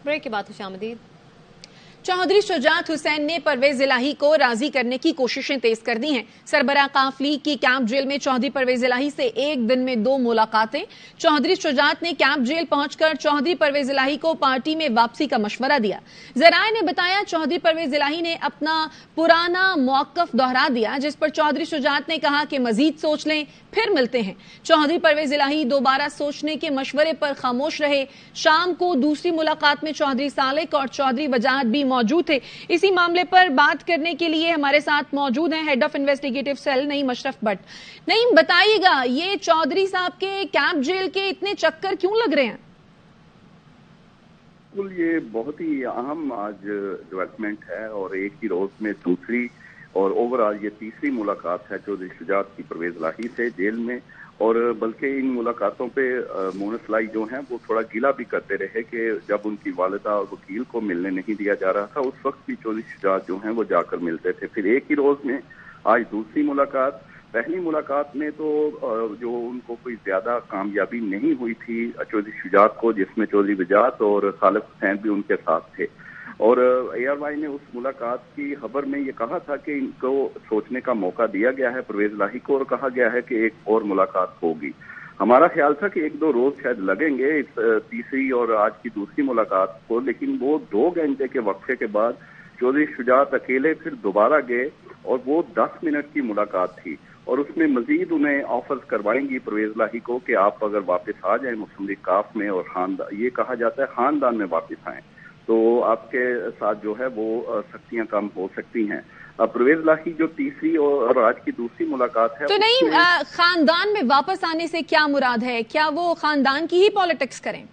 Break के बाद खुशामदीद। चौधरी शुजात हुसैन ने परवेज इलाही को राजी करने की कोशिशें तेज कर दी हैं। सरबराह काफ लीग की कैंप जेल में चौधरी परवेज इलाही से एक दिन में 2 मुलाकातें। चौधरी शुजात ने कैंप जेल पहुंचकर चौधरी परवेज इलाही को पार्टी में वापसी का मशवरा दिया। जराए ने बताया चौधरी परवेज इलाही ने अपना पुराना मौकफ दोहरा दिया, जिस पर चौधरी शुजात ने कहा कि मजीद सोच लें, फिर मिलते हैं। चौधरी परवेज इलाही दोबारा सोचने के मशवरे पर खामोश रहे। शाम को दूसरी मुलाकात में चौधरी सालिक और चौधरी वजाहत भी मौजूद थे। इसी मामले पर बात करने के लिए हमारे साथ मौजूद हैं head of investigative cell Naeem Ashraf Bhatt. Naeem, बताइएगा ये चौधरी साहब के कैंप जेल के इतने चक्कर क्यों लग रहे हैं? बिल्कुल, ये बहुत ही अहम आज डेवलपमेंट है और एक ही रोज में दूसरी और ओवरऑल ये तीसरी मुलाकात है चौधरी शुजात की परवेज इलाही से जेल में। और बल्कि इन मुलाकातों पे मोनस इलाही जो हैं वो थोड़ा गिला भी करते रहे कि जब उनकी वालिदा और वकील को मिलने नहीं दिया जा रहा था उस वक्त भी चौधरी शुजात जो हैं वो जाकर मिलते थे। फिर एक ही रोज में आज दूसरी मुलाकात। पहली मुलाकात में तो जो उनको कोई ज्यादा कामयाबी नहीं हुई थी चौधरी शुजात को, जिसमें चौधरी वजाहत और सालिक हुसैन भी उनके साथ थे। और ARY ने उस मुलाकात की खबर में ये कहा था कि इनको सोचने का मौका दिया गया है परवेज इलाही को और कहा गया है कि एक और मुलाकात होगी। हमारा ख्याल था कि 1-2 रोज शायद लगेंगे इस तीसरी और आज की दूसरी मुलाकात को, लेकिन वो 2 घंटे के वक्फे के बाद चौधरी शुजात अकेले फिर दोबारा गए और वो 10 मिनट की मुलाकात थी और उसमें मजीद उन्हें ऑफर्स करवाएंगी परवेज इलाही को कि आप अगर वापस आ जाए मुस्लिम लीग काफ में और खानदान, ये कहा जाता है खानदान में वापस आए तो आपके साथ जो है वो सख्तियां कम हो सकती हैं। परवेज इलाही जो तीसरी और आज की दूसरी मुलाकात है, तो नहीं खानदान में वापस आने से क्या मुराद है? क्या वो खानदान की ही पॉलिटिक्स करें?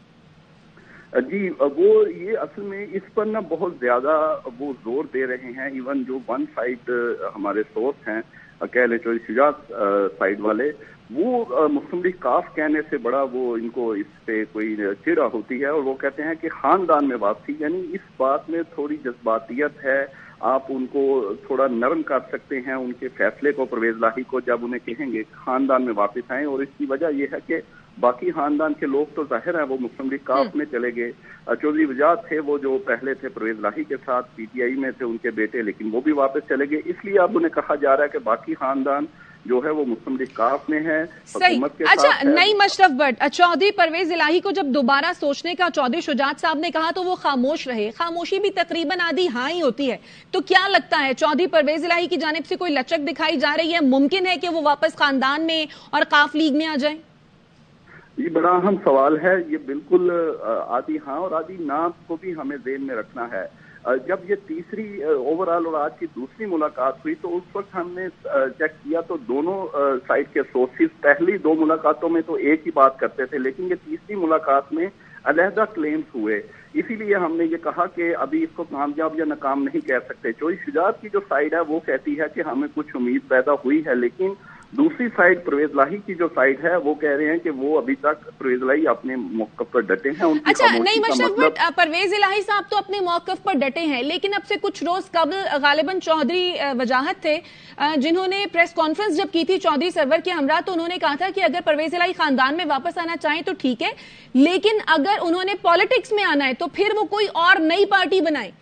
जी, वो ये असल में इस पर ना बहुत ज्यादा वो जोर दे रहे हैं। इवन जो वन साइड हमारे सोर्स हैं कह ले चौधरी शुजात साइड वाले, वो मुस्लिम लीग काफ कहने से बड़ा वो इनको इस पे कोई चिढ़ा होती है और वो कहते हैं कि खानदान में वापसी, यानी इस बात में थोड़ी जज्बातियत है। आप उनको थोड़ा नरम कर सकते हैं उनके फैसले को परवेज इलाही को जब उन्हें कहेंगे खानदान में वापस आए। और इसकी वजह यह है कि बाकी खानदान के लोग तो जाहिर है वो मुस्लिम लीग काफ में चले गए। चौधरी वजाहत थे वो जो पहले थे परवेज इलाही के साथ PTI में थे उनके बेटे, लेकिन वो भी वापस चले गए। इसलिए अब उन्हें कहा जा रहा है कि बाकी खानदान जो है वो मुस्लिम लीग काफ में है, हुकूमत के साथ है। अच्छा, नईम अशरफ भट्ट, चौधरी परवेज इलाही को जब दोबारा सोचने का चौधरी शुजात साहब ने कहा तो वो खामोश रहे। खामोशी भी तकरीबन आधी हाँ ही होती है। तो क्या लगता है चौधरी परवेज इलाही की जानिब से कोई लचक दिखाई जा रही है? मुमकिन है कि वो वापस खानदान में और काफ लीग में आ जाए? ये बड़ा अहम सवाल है। ये बिल्कुल आधी हाँ और आधी ना को भी हमें ज़हन में रखना है। जब ये तीसरी ओवरऑल और आज की दूसरी मुलाकात हुई तो उस वक्त हमने चेक किया तो दोनों साइड के सोर्सेज पहली 2 मुलाकातों में तो एक ही बात करते थे, लेकिन ये तीसरी मुलाकात में अलहदा क्लेम्स हुए। इसीलिए हमने ये कहा कि अभी इसको कामयाब या नाकाम नहीं कह सकते। चौधरी शुजात की जो साइड है वो कहती है कि हमें कुछ उम्मीद पैदा हुई है, लेकिन दूसरी साइड परवेज इलाही की जो साइड है वो कह रहे हैं कि वो अभी तक परवेज इलाही अपने मौकफ पर डटे हैं। अच्छा, नहीं मतलब परवेज इलाही साहब तो अपने मौकफ पर डटे हैं, लेकिन अब से कुछ रोज कबल गालिबन चौधरी वजाहत थे जिन्होंने प्रेस कॉन्फ्रेंस जब की थी चौधरी सरवर के हमरा, तो उन्होंने कहा था कि अगर परवेज इलाही खानदान में वापस आना चाहें तो ठीक है, लेकिन अगर उन्होंने पॉलिटिक्स में आना है तो फिर वो कोई और नई पार्टी बनाए।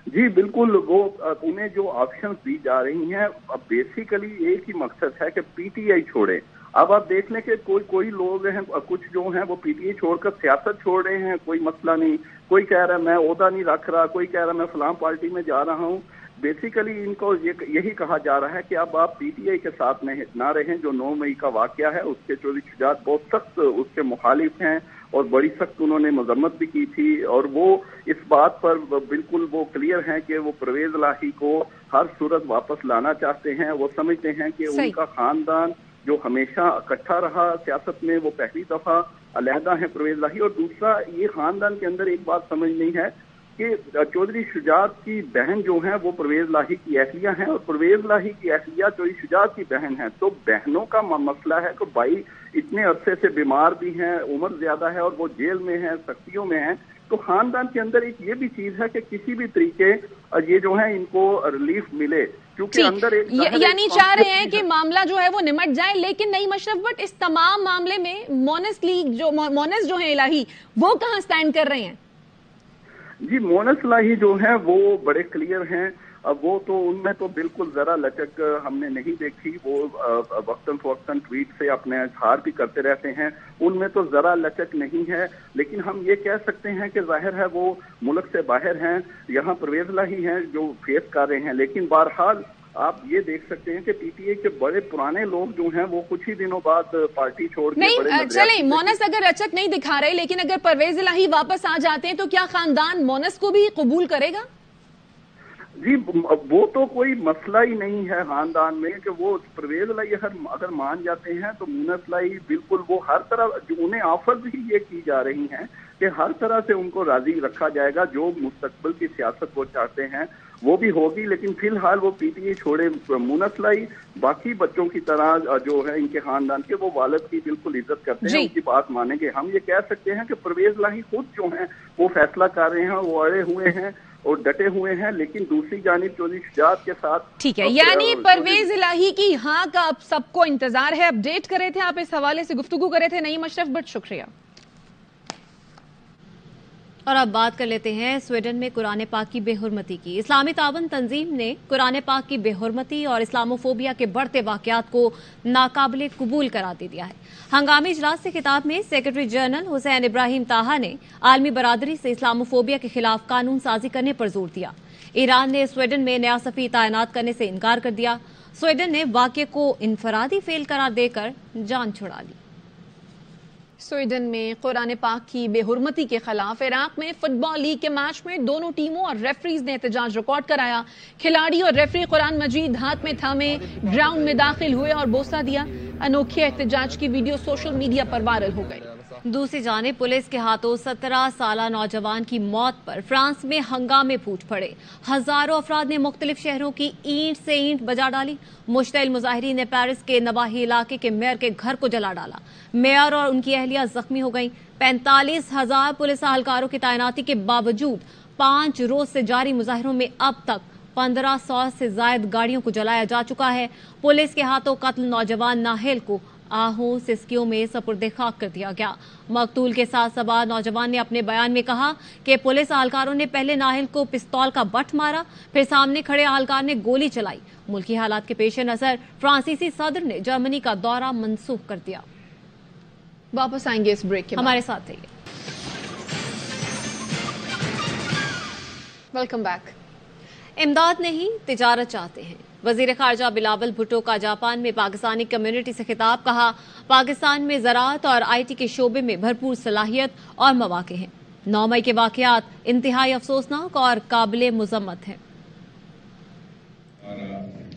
जी बिल्कुल, वो उन्हें जो ऑप्शंस दी जा रही हैं अब बेसिकली एक ही मकसद है कि PTI छोड़े। अब आप देख लें कि कोई लोग हैं, कुछ जो हैं वो PTI छोड़कर सियासत छोड़ रहे हैं, कोई मसला नहीं। कोई कह रहा है मैं ओहदा नहीं रख रहा, कोई कह रहा है मैं फलां पार्टी में जा रहा हूँ। बेसिकली इनको यही कहा जा रहा है कि अब आप PTI के साथ में ना रहें। जो 9 मई का वाकया है उसके चौधरी शुजात बहुत सख्त उसके मुखालिफ हैं और बड़ी सख्त उन्होंने मजम्मत भी की थी और वो इस बात पर बिल्कुल वो क्लियर हैं कि वो परवेज इलाही को हर सूरत वापस लाना चाहते हैं। वो समझते हैं कि उनका खानदान जो हमेशा इकट्ठा रहा सियासत में, वो पहली दफा अलहदा है परवेज इलाही। और दूसरा, ये खानदान के अंदर एक बात समझ नहीं है कि चौधरी शुजात की बहन जो है वो परवेज इलाही की अहलिया हैं और परवेज इलाही की अहलिया चौधरी शुजात की बहन है। तो बहनों का मसला है कि भाई इतने अरसे से बीमार भी हैं, उम्र ज्यादा है और वो जेल में है, सख्तियों में है। तो खानदान के अंदर एक ये भी चीज है कि किसी भी तरीके ये जो है इनको रिलीफ मिले, क्योंकि अंदर एक यानी चाह रहे हैं कि मामला जो है वो निमट जाए। लेकिन नहीं मशरफ भट्ट, इस तमाम मामले में मोनस जो है इलाही, वो कहाँ स्टैंड कर रहे हैं? جی مونس لاہی جو ہیں وہ بڑے کلیئر ہیں. اب وہ تو ان میں تو بالکل ذرا لچک ہم نے نہیں دیکھی. وہ وقتاً فوقتاً ٹویٹ سے اپنے اظہار بھی کرتے رہتے ہیں, ان میں تو ذرا لچک نہیں ہے. لیکن ہم یہ کہہ سکتے ہیں کہ ظاہر ہے وہ ملک سے باہر ہیں, یہاں پرویز لاہی ہیں جو فیس کر رہے ہیں. لیکن بہرحال آپ یہ دیکھ سکتے ہیں کہ پی ٹی اے کے بڑے پرانے لوگ جو ہیں وہ کچھ ہی دنوں بعد پارٹی چھوڑ کے نہیں چلیں, مونس اگر رچک نہیں دکھا رہے, لیکن اگر پرویز الہی واپس آ جاتے ہیں تو کیا خاندان مونس کو بھی قبول کرے گا؟ جی وہ تو کوئی مسئلہ ہی نہیں ہے خاندان میں کہ وہ پرویز الہی اگر مان جاتے ہیں تو مونس لاہی بالکل وہ ہر طرح انہیں آفرز ہی یہ کی جا رہی ہیں کہ ہر طرح سے ان کو راضی رکھا جائے گا. جو مستقبل کی سیاست وہ چاہتے ہیں وہ بھی ہوگی. لیکن فی الحال وہ پی ٹی اے چھوڑے. مونس لاہی باقی بچوں کی طرح جو ہے ان کے خاندان کے وہ والد کی بالکل عزت کرتے ہیں, ان کی بات مانیں گے. ہم یہ کہہ سکتے ہیں کہ پرویز لاہی خود جو ہیں وہ فیصلہ کر رہے ہیں, وہ اڑے ہوئے ہیں اور ڈٹے ہوئے ہیں. لیکن دوسری جانب چودھری شجاعت کے ساتھ ٹھیک ہے, یعنی پرویز الہی کی ہاں کا اب سب کو انتظار ہے. اپڈیٹ کرے تھے آپ, اس حوالے سے گفتگو کرے تھے نعیم اشرف بٹ, شکریہ. اور اب بات کر لیتے ہیں سویڈن میں قرآن پاک کی بے حرمتی کی. اسلامی تعاون تنظیم نے قرآن پاک کی بے حرمتی اور اسلاموفوبیا کے بڑھتے واقعات کو ناقابل قبول قرار دے دیا ہے. ہنگامی اجلاس سے خطاب میں سیکرٹری جنرل حسین ابراہیم طاہا نے عالمی برادری سے اسلاموفوبیا کے خلاف قانون سازی کرنے پر زور دیا. ایران نے سویڈن میں نیا سفیر تعینات کرنے سے انکار کر دیا. سویڈن نے واقعے کو انفرادی فعل قرار دے کر جان چھڑا لی. سویڈن میں قرآن پاک کی بے حرمتی کے خلاف عراق میں فٹ بال لیگ کے میچ میں دونوں ٹیموں اور ریفریز نے احتجاج ریکارڈ کرایا. کھلاڑی اور ریفری قرآن مجید ہاتھ میں تھامے گراؤنڈ میں داخل ہوئے اور بوسہ دیا. انوکھے احتجاج کی ویڈیو سوشل میڈیا پر وائرل ہو گئی. دوسری جانب پولیس کے ہاتھوں 17 سالہ نوجوان کی موت پر فرانس میں ہنگامے پھوٹ پڑے. ہزاروں افراد نے مختلف شہروں کی اینٹ سے اینٹ بجا ڈالی. مشتعل مظاہرین نے پیرس کے نواحی علاقے کے میئر کے گھر کو جلا ڈالا. میئر اور ان کی اہلیہ زخمی ہو گئیں. 45,000 پولیس اہلکاروں کی تعیناتی کے باوجود 5 روز سے جاری مظاہروں میں اب تک 1500 سے زائد گاڑیوں کو جلایا جا چکا ہے. پولیس کے ہاتھوں قتل نوجوان ناہل کو آہوں سسکیوں میں سپرد خاک کر دیا گیا. مقتول کے ساتھ سوار نوجوان نے اپنے بیان میں کہا کہ پولیس اہلکاروں نے پہلے ناہل کو پستول کا بٹ مارا, پھر سامنے کھڑے اہلکار نے گولی چلائی. ملکی حالات کے پیش نظر فرانسیسی صدر نے جرمنی کا دورہ منسوخ کر دیا. واپس آئیں گے اس بریک کے بعد, ہمارے ساتھ رہیے. Welcome back. امداد نہیں تجارت چاہتے ہیں. وزیر خارجہ بلاول بھٹو کا جاپان میں پاکستانی کمیونٹی سے خطاب. کہا پاکستان میں زراعت اور آئی ٹی کے شعبے میں بھرپور صلاحیت اور مواقع ہیں. 9 مئی کے واقعات انتہائی افسوسناک اور قابل مذمت ہیں.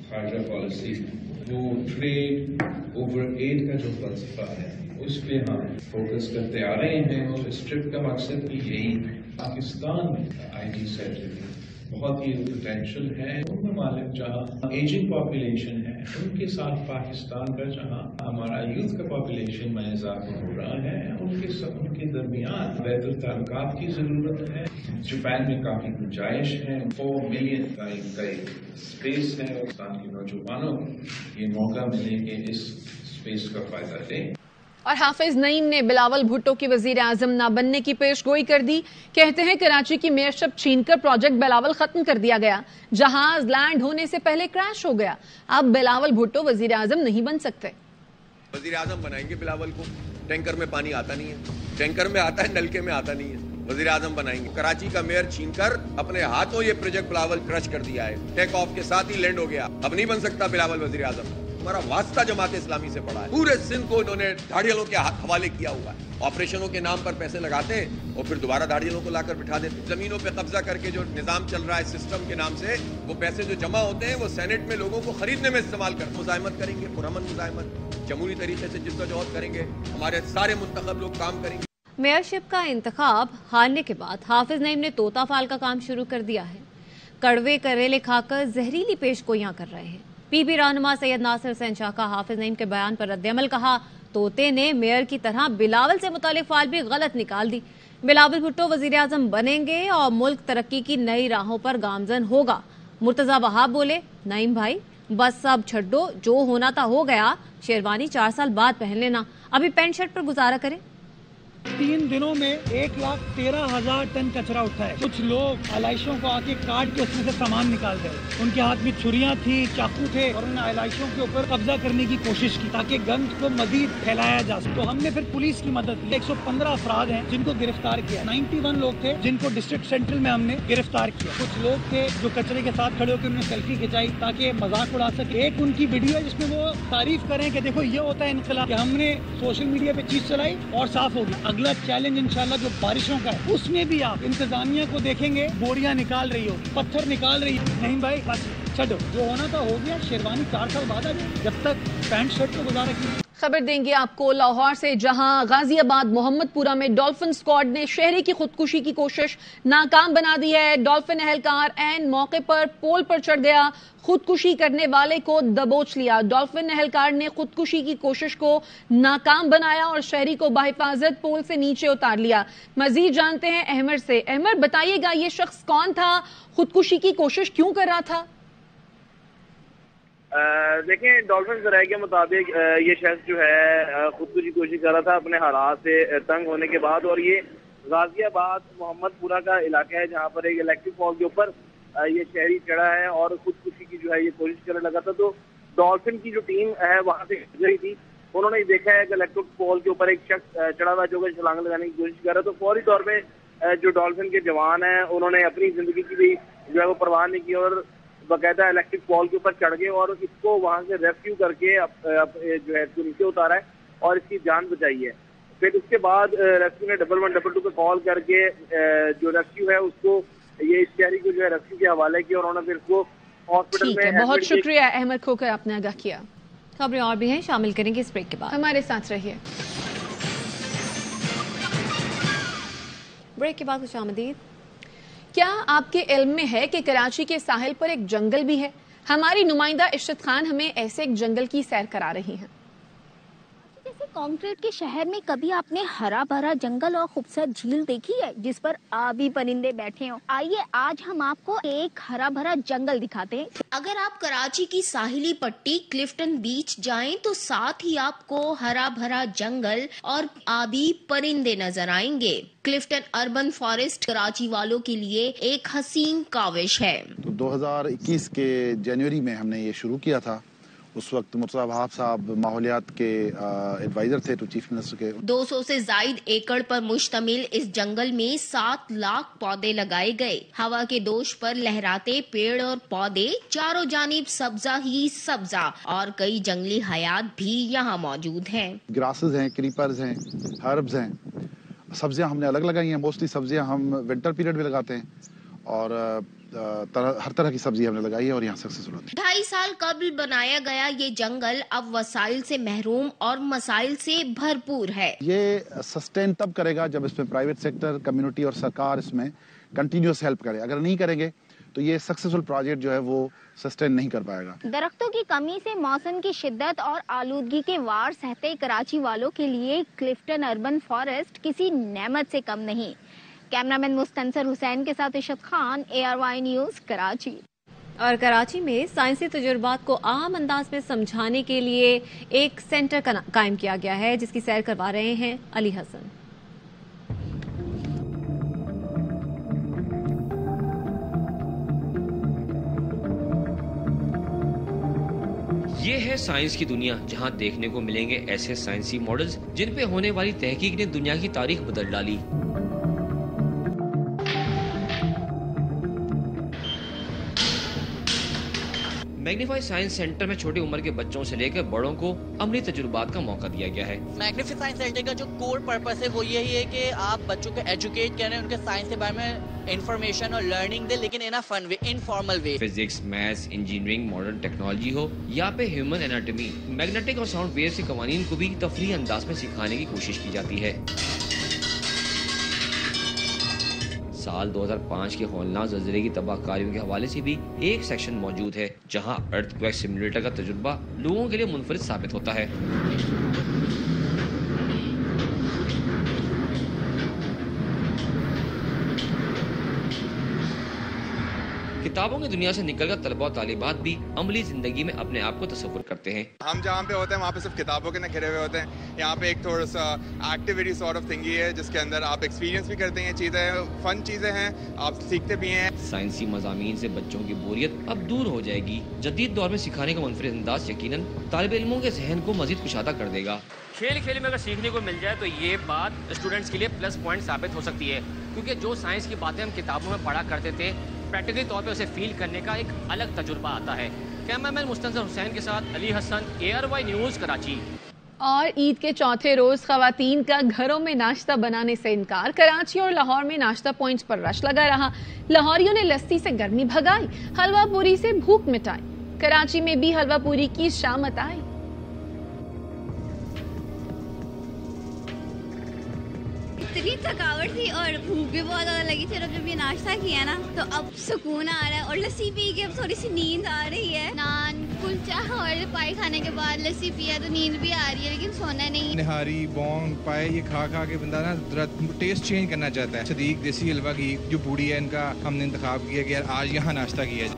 خارجہ پالیسی وہ ٹریڈ اوور ایڈ کا جو فلسفہ ہے اس پہ ہم فوکس کرتے آ رہے ہیں, اور اس ٹرپ کا مقصد بھی یہی ہے. پاکستان میں آئی ٹی سیکٹر میں بہت ہی پوٹینشیل ہے. ان ممالک جہاں ایجنگ پاپولیشن ہے ان کے ساتھ پاکستان کا جہاں ہمارا یوتھ کا پاپولیشن میں اضافہ ہو رہا ہے, ان کے درمیان بہتر تعلقات کی ضرورت ہے. جاپان میں کافی گنجائش ہے. 4 ملین کا ایک اسپیس ہے. پاکستان کے نوجوانوں کو یہ موقع ملے کہ اس اسپیس کا فائدہ لیں. اور حافظ نعیم نے بلاول بھٹو کی وزیر اعظم نہ بننے کی پیش گوئی کر دی. کہتے ہیں کراچی کی میئرشپ چھین کر پروجیکٹ بلاول ختم کر دیا گیا. جہاز لینڈ ہونے سے پہلے کریش ہو گیا. اب بلاول بھٹو وزیر اعظم نہیں بن سکتے. وزیر اعظم بنائیں گے بلاول کو. ٹینکر میں پانی آتا نہیں ہے, ٹینکر میں آتا ہے, نلکے میں آتا نہیں ہے. وزیر اعظم بنائیں گے. کراچی کا میئر چھین کر اپنے ہاتھوں یہ پروجیکٹ بلاول کرش کر دیا ہے. ٹیک آف کے ساتھ ہی لینڈ ہو گیا. اب نہیں بن سکتا بلاول وزیر اعظم. ہمارا واسطہ جماعت اسلامی سے پڑا ہے. پورے سندھ کو انہوں نے دھاڑیالوں کے حوالے کیا ہوا ہے. آپریشنوں کے نام پر پیسے لگاتے ہیں اور پھر دوبارہ دھاڑیالوں کو لا کر بٹھا دیتے. زمینوں پہ قبضہ کر کے جو نظام چل رہا ہے سسٹم کے نام سے, وہ پیسے جو جمع ہوتے ہیں وہ سینٹ میں لوگوں کو خریدنے میں استعمال کر مزاحمت کریں گے. پرامن مزاحمت, جمہوری طریقے سے جدوجہد کریں گے. ہمارے سارے منتخب لوگ کام کریں گے. میئرشپ کا انتخاب ہارنے کے بعد حافظ نعیم نے طوطا فال کا کام شروع کر دیا ہے. کڑوے کریلے کھا کر زہریلی پیش گوئیاں کر رہے ہیں. پی بی رہنما سید ناصر حسین شاہ کا حافظ نعیم کے بیان پر رد عمل. کہا طوطے نے میئر کی طرح بلاول سے متعلق فائل بھی غلط نکال دی. بلاول بھٹو وزیر اعظم بنیں گے اور ملک ترقی کی نئی راہوں پر گامزن ہوگا. مرتضی وہاب بولے نعیم بھائی بس سب چھڈو, جو ہونا تھا ہو گیا. شیروانی 4 سال بعد پہن لینا, ابھی پینٹ شرٹ پر گزارا کریں. 3 दिनों में 1,13,000 टन कचरा उठा है। कुछ लोग आलाइशों को आके काट के उसमें से सामान निकाल रहे। उनके हाथ में छुरियां थी, चाकू थे और उन्होंने आलाइशों के ऊपर कब्जा करने की कोशिश की ताकि गंद को मजीद फैलाया जा सके। तो हमने फिर पुलिस की मदद ली। 115 अफराद हैं जिनको गिरफ्तार किया। 91 लोग थे जिनको डिस्ट्रिक्ट सेंट्रल में हमने गिरफ्तार किया। कुछ लोग थे जो कचरे के साथ खड़े होकर उन्होंने सेल्फी खिंचाई ताकि मजाक उड़ा सके। एक उनकी वीडियो है जिसमें वो तारीफ करें कि देखो ये होता है इनकलाब, कि हमने सोशल मीडिया पे चीज चलाई और साफ होगी। अगला चैलेंज इंशाल्लाह जो बारिशों का है उसमें भी आप इंतजामिया को देखेंगे बोरियां निकाल रही होगी, पत्थर निकाल रही है। नहीं भाई बस छोड़ो, जो होना था हो गया। शेरवानी 4 साल बाद आ जाए, जब तक पैंट शर्ट को गुजारा की। खबर देंगे आपको लाहौर से, जहां गाजियाबाद मोहम्मदपुरा में डॉल्फिन स्क्वाड ने शहरी की खुदकुशी की कोशिश नाकाम बना दी है। डॉल्फिन एहलकार ऐन मौके पर पोल पर चढ़ गया, खुदकुशी करने वाले को दबोच लिया। डॉल्फिन एहलकार ने खुदकुशी की कोशिश को नाकाम बनाया और शहरी को बाहिफाजत पोल से नीचे उतार लिया। मजीद जानते हैं अहमद से। अहमद बताइएगा, ये शख्स कौन था, खुदकुशी की कोशिश क्यों कर रहा था? देखें, डॉल्फिन जराये के मुताबिक ये शख्स जो है खुदकुशी की कोशिश कर रहा था अपने हालात से तंग होने के बाद। और ये गाजियाबाद मोहम्मदपुरा का इलाका है जहाँ पर एक इलेक्ट्रिक पोल के ऊपर ये शहरी चढ़ा है और खुदकुशी की जो है ये कोशिश करने लगा था। तो डॉल्फिन की जो टीम है वहाँ से गई थी, उन्होंने देखा है कि इलेक्ट्रिक पोल के ऊपर एक शख्स चढ़ा हुआ जो छलांग लगाने की कोशिश कर रहा है। तो फौरी तौर पर जो डॉल्फिन के जवान हैं उन्होंने अपनी जिंदगी की भी जो है वो परवाह नहीं की और बाकायदा इलेक्ट्रिक पोल के ऊपर चढ़ गए और इसको वहां से रेस्क्यू करके जो है इसको नीचे उतारा है और इसकी जान बचाई है। फिर उसके बाद रेस्क्यू ने 112 पे कॉल करके जो रेस्क्यू है उसको ये इस शहरी को जो है रेस्क्यू के हवाले किया और उन्होंने फिर उसको हॉस्पिटल में। बहुत शुक्रिया अहमद खोकर, आपने आगाह किया। खबरें और भी हैं, शामिल करेंगे इस ब्रेक के बाद। हमारे साथ रहिए। ब्रेक के बाद खुश आमदीद। क्या आपके इल्म में है कि कराची के साहिल पर एक जंगल भी है? हमारी नुमाइंदा इशरत खान हमें ऐसे एक जंगल की सैर करा रही हैं। जैसे कंक्रीट के शहर में कभी आपने हरा भरा जंगल और खूबसूरत झील देखी है जिस पर आबी परिंदे बैठे हों? आइए आज हम आपको एक हरा भरा जंगल दिखाते हैं। अगर आप कराची की साहिली पट्टी क्लिफ्टन बीच जाएं तो साथ ही आपको हरा भरा जंगल और आबी परिंदे नजर आएंगे। क्लिफ्टन अर्बन फॉरेस्ट कराची वालों के लिए एक हसीन काविश है। तो 2021 के जनवरी में हमने ये शुरू किया था। उस वक्त मुर्तज़ा वहाब साहब माहौलियात के एडवाइजर थे तो चीफ मिनिस्टर के। 200 से जायद एकड़ पर मुश्तमिल इस जंगल में 7 लाख पौधे लगाए गए। हवा के दोष पर लहराते पेड़ और पौधे, चारों जानिब सब्जा ही सब्जा और कई जंगली हयात भी यहाँ मौजूद हैं। ग्रासेस हैं, क्रीपर्स हैं, हर्ब्स हैं। सब्जियां हमने अलग लगाई हैं। मोस्टली सब्जियां हम विंटर पीरियड में लगाते हैं और हर तरह की सब्जी हमने लगाई है और यहाँ सक्सेसफुल होती है। 2.5 साल कबल बनाया गया ये जंगल अब वसाइल से महरूम और मसाइल से भरपूर है। ये सस्टेन तब करेगा जब इसमें प्राइवेट सेक्टर, कम्युनिटी और सरकार इसमें कंटिन्यूस हेल्प करे। अगर नहीं करेंगे तो ये सक्सेसफुल प्रोजेक्ट जो है वो सस्टेन नहीं कर पाएगा। दरख्तों की कमी से मौसम की शिद्दत और आलूदगी के वार सहते कराची वालों के लिए क्लिफ्टन अर्बन फॉरेस्ट किसी नेमत से कम नहीं। कैमरामैन मुस्तनसर हुसैन के साथ इशरत खान, ARY न्यूज, कराची। और कराची में साइंसी तजुर्बात को आम अंदाज में समझाने के लिए एक सेंटर कायम किया गया है जिसकी सैर करवा रहे हैं अली हसन। ये है साइंस की दुनिया, जहां देखने को मिलेंगे ऐसे साइंसी मॉडल्स जिन पे होने वाली तहकीक ने दुनिया की तारीख बदल डाली। मैग्नीफाई साइंस सेंटर में छोटी उम्र के बच्चों से लेकर बड़ों को अमली तजुर्बात का मौका दिया गया है। मैग्नीफाई साइंस सेंटर का जो कोर पर्पस है वो यही है कि आप बच्चों को एजुकेट करें, उनके साइंस के बारे में इंफॉर्मेशन और लर्निंग दे, लेकिन in a fun way, informal way. Physics, maths, engineering, modern technology हो या पे ह्यूमन एनाटॉमी, मैग्नेटिक और साउंड वेव के कवानीन को भी तफरीही अंदाज में सिखाने की कोशिश की जाती है। साल 2005 के हौलनाक ज़लज़ले की तबाहकारियों के हवाले से भी एक सेक्शन मौजूद है जहां अर्थक्वेक सिमुलेटर का तजुर्बा लोगों के लिए मुनफरिद साबित होता है। किताबों की दुनिया से निकलकर तलबा और तालिबात भी अमली जिंदगी में अपने आप को तसव्वुर करते हैं। हम जहाँ पे होते हैं वहाँ पे सिर्फ किताबों के न घिरे हुए होते हैं। यहाँ पे एक थोड़ा सा एक्टिविटी सॉर्ट ऑफ थिंग है जिसके अंदर आप एक्सपीरियंस भी करते हैं, चीजें फन चीजें हैं, आप सीखते भी हैं। साइंसी मज़ामीन से बच्चों की बोरियत अब दूर हो जाएगी। जदीद दौर में सिखाने का मुनफरिद अंदाज यकीनन तालिब इल्मों के जहन को मजीद कुशादा कर देगा। खेल खेल में अगर सीखने को मिल जाए तो ये बात स्टूडेंट्स के लिए प्लस पॉइंट साबित हो सकती है, क्योंकि जो साइंस की बातें हम किताबों में पढ़ा करते थे, प्रैक्टिकली तौर पे उसे फील करने का एक अलग तजुर्बा आता है। कैमरामैन मुस्तंसर हुसैन के साथ अली हसन, ARY न्यूज़, कराची। और ईद के चौथे रोज खवातीन का घरों में नाश्ता बनाने से इनकार। कराची और लाहौर में नाश्ता पॉइंट्स पर रश लगा रहा। लाहौरियों ने लस्सी से गर्मी भगाई, हलवा पूरी से भूख मिटाई। कराची में भी हलवा पूरी की शामत आई। इतनी थकावट थी और भूख भी बहुत ज्यादा लगी थी, और जब ये नाश्ता किया ना तो अब सुकून आ रहा है, और लस्सी पी के अब थोड़ी सी नींद आ रही है। नान कुलचा और पाई खाने के बाद लस्सी पिया तो नींद भी आ रही है, लेकिन सोना नहीं। निहारी, बॉन्ग, पाए ये खा खा के बंदा ना टेस्ट चेंज करना चाहता है। सदीक देसी हलवा की जो बूढ़ी है, इनका हमने इंतखाब किया कि यार आज यहाँ नाश्ता किया।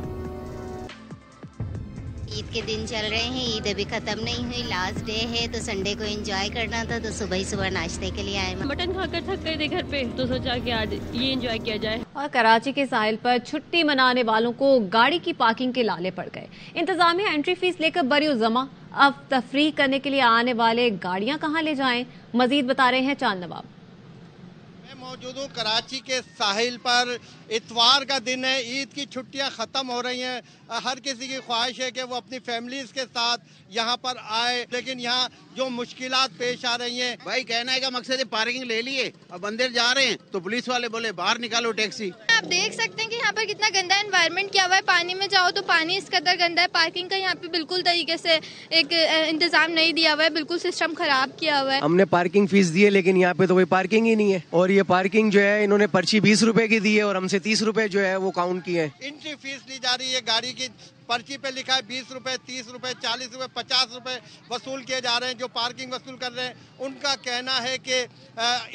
ईद के दिन चल रहे हैं, ईद अभी खत्म नहीं हुई, लास्ट डे है तो संडे को एंजॉय करना था, तो सुबह ही सुबह नाश्ते के लिए आए। मटन खाकर थक गए थे घर पे, तो सोचा कि आज ये एंजॉय किया जाए। और कराची के साहिल पर छुट्टी मनाने वालों को गाड़ी की पार्किंग के लाले पड़ गए। इंतजामिया एंट्री फीस लेकर बरी जमा। अब तफरीह करने के लिए आने वाले गाड़ियां कहां ले जाएं, मजीद बता रहे हैं चांद नवाब। मौजूद हूँ कराची के साहिल पर। इतवार का दिन है, ईद की छुट्टियां ख़त्म हो रही हैं। हर किसी की ख्वाहिश है कि वो अपनी फैमिलीज़ के साथ यहाँ पर आए, लेकिन यहाँ जो मुश्किलात पेश आ रही हैं। भाई कहने का मकसद है पार्किंग ले लिए, अब अंदर जा रहे हैं तो पुलिस वाले बोले बाहर निकालो टैक्सी। आप देख सकते हैं कि यहाँ पर कितना गंदा एनवायरनमेंट किया हुआ है। पानी में जाओ तो पानी इस कदर गंदा है। पार्किंग का यहाँ पे बिल्कुल तरीके से एक इंतजाम नहीं दिया हुआ है, बिल्कुल सिस्टम खराब किया हुआ है। हमने पार्किंग फीस दी है, लेकिन यहाँ पे तो कोई पार्किंग ही नहीं है, और ये पार्किंग जो है इन्होंने पर्ची 20 रुपए की दी है और हमसे 30 रुपए जो है वो काउंट किए हैं। एंट्री फीस ली जा रही है, गाड़ी की पर्ची पे लिखा है 20 रुपए, 30 रुपए, 40 रुपए, 50 रुपए वसूल किए जा रहे हैं। जो पार्किंग वसूल कर रहे हैं उनका कहना है कि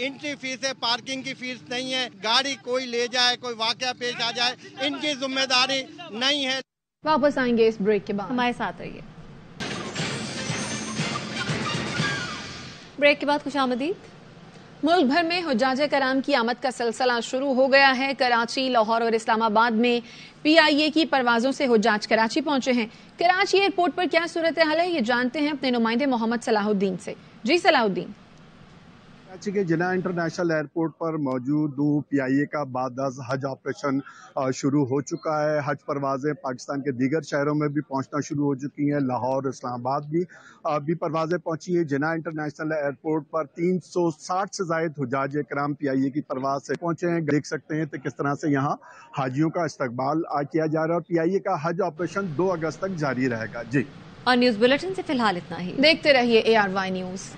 एंट्री फीस है, पार्किंग की फीस नहीं है। गाड़ी कोई ले जाए, कोई वाकया पेश आ जाए, इनकी जिम्मेदारी नहीं है। वापस आएंगे इस ब्रेक के बाद, हमारे साथ रहिए। ब्रेक के बाद खुशामदीद। मुल्क भर में हुज्जाजे कराम की आमद का सिलसिला शुरू हो गया है। कराची, लाहौर और इस्लामाबाद में PIA की परवाजों से हुज्जाज कराची पहुंचे हैं। कराची एयरपोर्ट पर क्या सूरत हाल है, ये जानते हैं अपने नुमाइंदे मोहम्मद सलाहुद्दीन से। जी सलाहुद्दीन। कराची के जिना इंटरनेशनल एयरपोर्ट पर मौजूद हूँ। PIA का बाद हज ऑपरेशन शुरू हो चुका है। हज परवाजें पाकिस्तान के दीगर शहरों में भी पहुंचना शुरू हो चुकी हैं। लाहौर, इस्लामाबाद भी परवाजें पहुंची है। जिना इंटरनेशनल एयरपोर्ट पर 360 से ज़ायद हुज्जाज कराम PIA की परवाज से पहुंचे हैं। देख सकते हैं तो किस तरह से यहाँ हाजियों का इस्तकबाल किया जा रहा है, और PIA का हज ऑपरेशन 2 अगस्त तक जारी रहेगा। जी, और न्यूज़ बुलेटिन से फिलहाल इतना ही। देखते रहिए ARY न्यूज़।